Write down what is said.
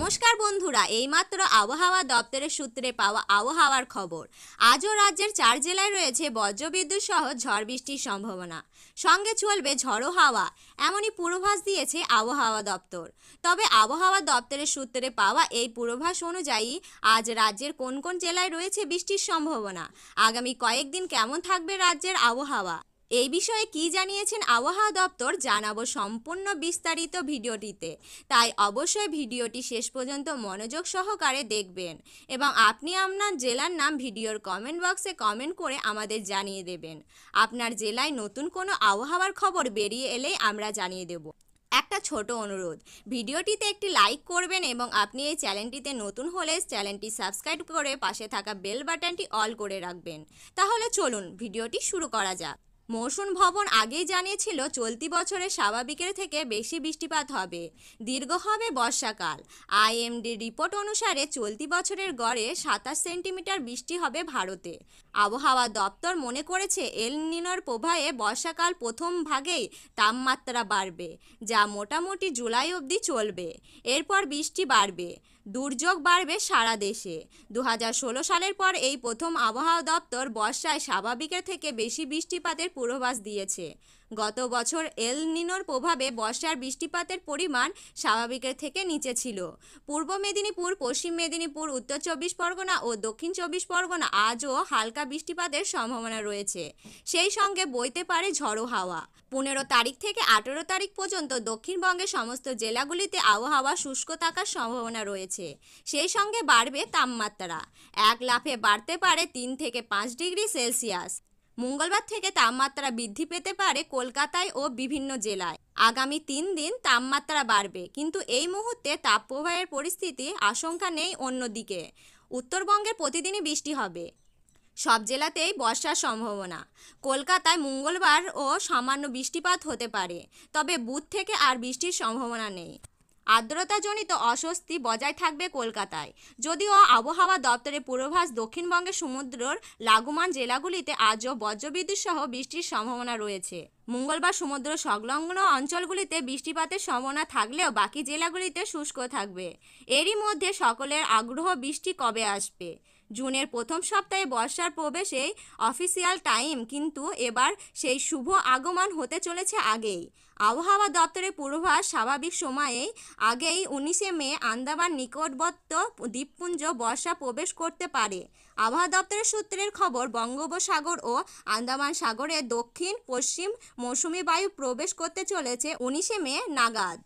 নমস্কার বন্ধুরা, এইমাত্র আবহাওয়া দপ্তরের সূত্রে পাওয়া আবহাওয়ার খবর। আজও রাজ্যের 4 জেলায় রয়েছে বজ্রবিদ্যুৎ সহ ঝড় বৃষ্টির সম্ভাবনা, সঙ্গে চলবে ঝড়ো হাওয়া, এমনই পূর্বাভাস দিয়েছে আবহাওয়া দপ্তর। তবে আবহাওয়া দপ্তরের সূত্রে পাওয়া এই পূর্বাভাস অনুযায়ী আজ রাজ্যের কোন কোন জেলায় রয়েছে বৃষ্টির সম্ভাবনা, আগামী কয়েকদিন কেমন থাকবে রাজ্যের আবহাওয়া, এই বিষয়ে কি জানিয়েছেন আবহাওয়া দপ্তর জানাবো সম্পূর্ণ বিস্তারিত ভিডিওটিতে। তাই অবশ্যই ভিডিওটি শেষ পর্যন্ত মনোযোগ সহকারে দেখবেন এবং আপনি আপনার জেলার নাম ভিডিওর কমেন্ট বক্সে কমেন্ট করে আমাদের জানিয়ে দেবেন। আপনার জেলায় নতুন কোনো আবহাওয়ার খবর বেরিয়ে এলেই আমরা জানিয়ে দেব। একটা ছোট অনুরোধ, ভিডিওটিতে একটি লাইক করবেন এবং আপনি এই চ্যানেলটিতে নতুন হলে চ্যানেলটি সাবস্ক্রাইব করে পাশে থাকা বেল বাটনটি অল করে রাখবেন। তাহলে চলুন ভিডিওটি শুরু করা যাক। মৌসুম ভবন আগেই জানিয়েছিল চলতি বছরে স্বাভাবিকের থেকে বেশি বৃষ্টিপাত হবে, দীর্ঘ হবে বর্ষাকাল। আইএমডি রিপোর্ট অনুসারে চলতি বছরের গড়ে 27 সেন্টিমিটার বৃষ্টি হবে ভারতে। আবহাওয়া দপ্তর মনে করেছে এল নিনোর প্রভাবে বর্ষাকাল প্রথম ভাগেই তাপমাত্রা বাড়বে, যা মোটামুটি জুলাই অবধি চলবে। এরপর বৃষ্টি বাড়বে, দুর্যোগ বাড়বে সারা দেশে। 2016 সালের পর এই প্রথম আবহাওয়া দপ্তর বর্ষায় স্বাভাবিকের থেকে বেশি বৃষ্টিপাতের পূর্বাভাস দিয়েছে। গত বছর এল নিনোর প্রভাবে বর্ষার বৃষ্টিপাতের পরিমাণ স্বাভাবিকের থেকে নিচে ছিল। পূর্ব মেদিনীপুর, পশ্চিম মেদিনীপুর, উত্তর 24 পরগনা ও দক্ষিণ 24 পরগনা আজও হালকা বৃষ্টিপাতের সম্ভাবনা রয়েছে, সেই সঙ্গে বইতে পারে ঝড়ো হাওয়া। 15 তারিখ থেকে 18 তারিখ পর্যন্ত দক্ষিণবঙ্গের সমস্ত জেলাগুলিতে আবহাওয়া শুষ্ক থাকার সম্ভাবনা রয়েছে, সেই সঙ্গে বাড়বে তাপমাত্রা, এক লাফে বাড়তে পারে 3 থেকে 5 ডিগ্রি সেলসিয়াস। মঙ্গলবার থেকে তাপমাত্রা বৃদ্ধি পেতে পারে কলকাতায় ও বিভিন্ন জেলায়। আগামী 3 দিন তাপমাত্রা বাড়বে, কিন্তু এই মুহূর্তে তাপপ্রবাহের পরিস্থিতি আশঙ্কা নেই। অন্যদিকে উত্তরবঙ্গের প্রতিদিনই বৃষ্টি হবে, সব জেলাতেই বর্ষার সম্ভাবনা। কলকাতায় মঙ্গলবার ও সামান্য বৃষ্টিপাত হতে পারে, তবে বুধ থেকে আর বৃষ্টির সম্ভাবনা নেই। আর্দ্রতাজনিত অস্বস্তি বজায় থাকবে কলকাতায়। যদিও আবহাওয়া দপ্তরের পূর্বাভাস দক্ষিণবঙ্গের সমুদ্রের লাগোমান জেলাগুলিতে আজও বজ্রবিদ্যুৎ সহ বৃষ্টির সম্ভাবনা রয়েছে। মঙ্গলবার সমুদ্র সংলগ্ন অঞ্চলগুলিতে বৃষ্টিপাতের সম্ভাবনা থাকলেও বাকি জেলাগুলিতে শুষ্ক থাকবে। এরই মধ্যে সকলের আগ্রহ, বৃষ্টি কবে আসবে। জুনের প্রথম সপ্তাহে বর্ষার প্রবেশে অফিসিয়াল টাইম, কিন্তু এবার সেই শুভ আগমন হতে চলেছে আগেই। আবহাওয়া দপ্তরের পূর্বাভাস স্বাভাবিক সময়েই আগেই 19 মে আন্দামান নিকটবর্তী দ্বীপপুঞ্জ বর্ষা প্রবেশ করতে পারে। আবহাওয়া দপ্তরের সূত্রের খবর, বঙ্গোপসাগর ও আন্দামান সাগরে দক্ষিণ পশ্চিম মৌসুমি বায়ু প্রবেশ করতে চলেছে 19 মে নাগাদ।